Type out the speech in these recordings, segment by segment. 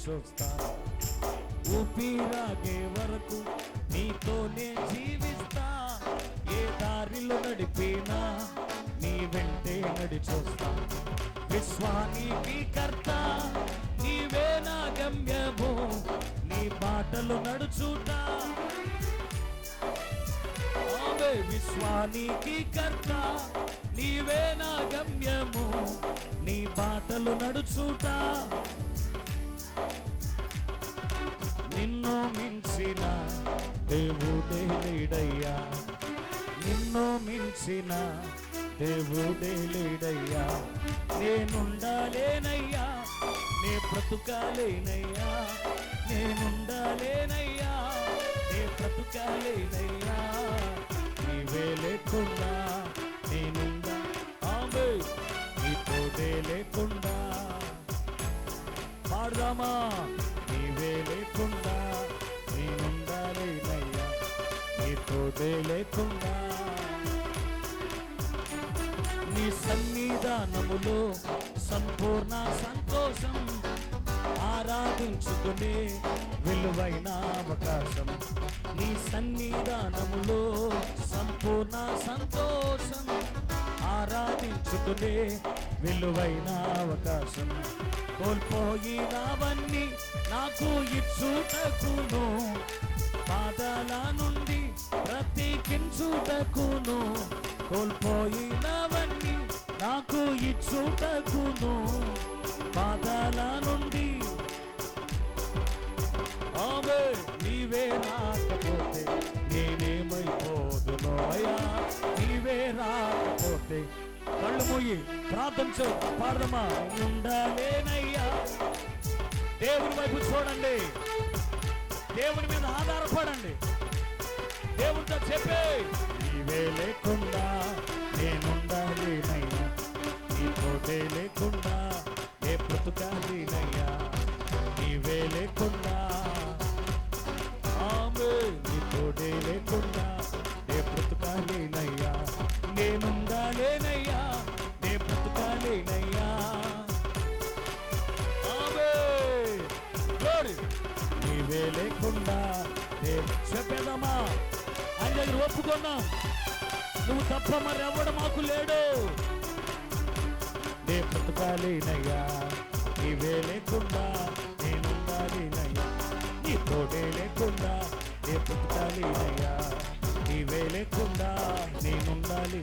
చూస్తా, ఊపిరాగే వరకు నీతోనే జీవిస్తా, ఏ దారిలో నడిపినా నీ వెంటే నడిచొస్తా, విశ్వానికి కర్త నీవే నా గమ్యము, నీ బాటలు నడుచుట, విశ్వానికి కర్త నీవే నా గమ్యము, నీ బాటలు నడుచుట, నిన్ను మించిన దేవుడే లేడయ్యా, నిన్ను మించిన దేవుడే లేడయ్యా, నేనుండాలేనయ్యా, నే బ్రతుకాలేనయ్యా, నేనుండాలేనయ్యా, నే బ్రతుకాలేనయ్యా, నీవే లేకుండా నేనుండా, ఆమె నీ తోడే లేకుండా, పాడదామా, నీవే లేకుండా నేనుండాలేనయ్యా, నీ తోడే లేకుండా, నీ సన్నిధానములో సంపూర్ణ సంతోషం, ఆరాధించుకునే విలువైన అవకాశం, నీ సన్నిధానములో సంపూర్ణ సంతోషం, ఆరాధించుకునే విలువైన అవకాశం, కోల్పోయినవన్నీ నాకు ఇచ్చుటకును, పాదాల నుండి బ్రతికించుటకును, కోల్పోయినవన్నీ నాకు ఇచ్చుటకును, పాదాల నుండి, ఆమె నీవే రాకపోతే నేనేమైపోదునో అయ్యా, నీవే రాకపోతే, కళ్ళు మూయి ప్రార్థించు, పాడదమ్మా, ఉండాలేనయ్యా, దేవుని వైపు చూడండి, దేవుని మీద ఆధారపడండి, దేవునితో చెప్పే, నీవే లేకుండా నేనుండాలేనయ్యా, నీ తోడే లేకుండా ఏ బ్రతుకాలేనయ్యా, నీవే లేకుండా, ఆమె నీ తోడే లేకుండా ఏ బ్రతుకాలేనయ్యా, నేనుండాలేనయ్యా, నే బ్రతుకాలేనయ్యా, ఆమె నీవే లేకుండా చెప్పేదమ్మా, ఆయన దగ్గర ఒప్పుకున్నాం, నువ్వు తప్ప మరెవడు మాకు లేడు, నే బ్రతుకాలేనయ్యా, నీవే లేకుండా నేనుండాలేనయ్యా, నీ తోడే లేకుండా నే బ్రతుకాలేనయ్యా, నీవే లేకుండా నేనుండాలి,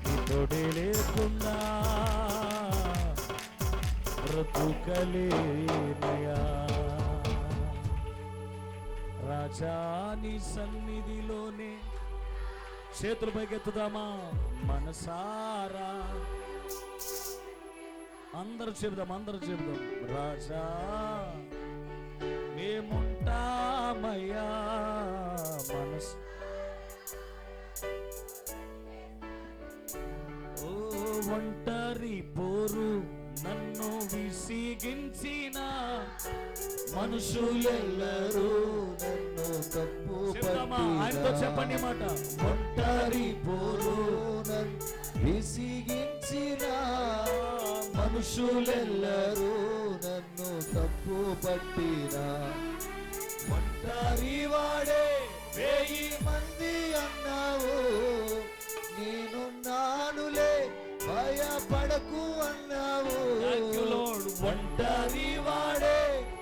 నీ తోడే లేకుండా బ్రతుకలేనయ్యా, రాజా నీ సన్నిధిలోనే చేతులు పైకెత్తుదామా, మనసారా అందరూ చెబుదాం, రాజా మేముంటామయ్యా, మనసు ఓ ఒంటరి పోరు నన్ను విసిగించిన మనుషులెల్లరూ నన్ను తప్పు పట్టినా, ఆయనతో చెప్పండి మాట, ఒంటరి పోరు నన్ను విసిగించిన మనుషులెల్లరూ నన్ను తప్పు పట్టినా, ఒంటరి వాడే 1000 మంది అన్నావు, నేనున్నానులే భయపడకు అన్నావు, ఒంటరి వాడే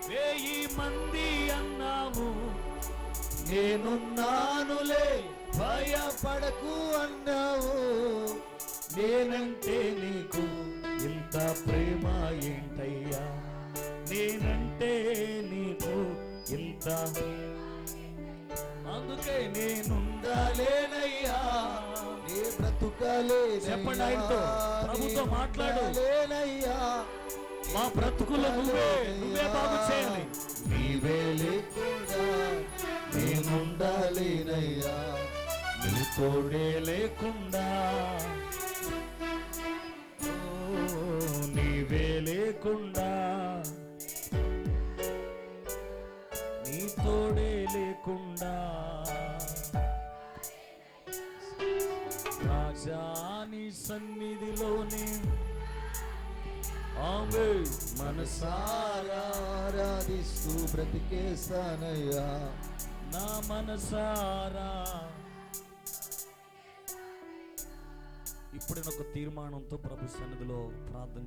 1000 మంది అన్నావు, నేనున్నానులే భయపడకు అన్నావు, నేనంటే నీకు ఇంత ప్రేమ ఏంటయ్యా, నేనంటే నీకు ఇంత, అందుకే నేనుండాలేనయ్యా, నే బ్రతుకాలే, చెప్పండి ఆయనతో, ప్రభుతో మాట్లాడాలేనయ్యా, మా బ్రతుకులు నువ్వే బాగు చేయాలి, నీవే లేకుండా నేనుండాలేనయ్యా, నీ తోడే లేకుండా, నీవే లేకుండా నీ తోడే లేకుండా, రాజా నీ సన్నిధిలోనే ఆమె మనసారా ఆరాధిస్తూ బ్రతికేస్తానయ్యా, నా మనసారా. ఇప్పుడు ఒక తీర్మానంతో ప్రభు సన్నిధిలో ప్రార్థన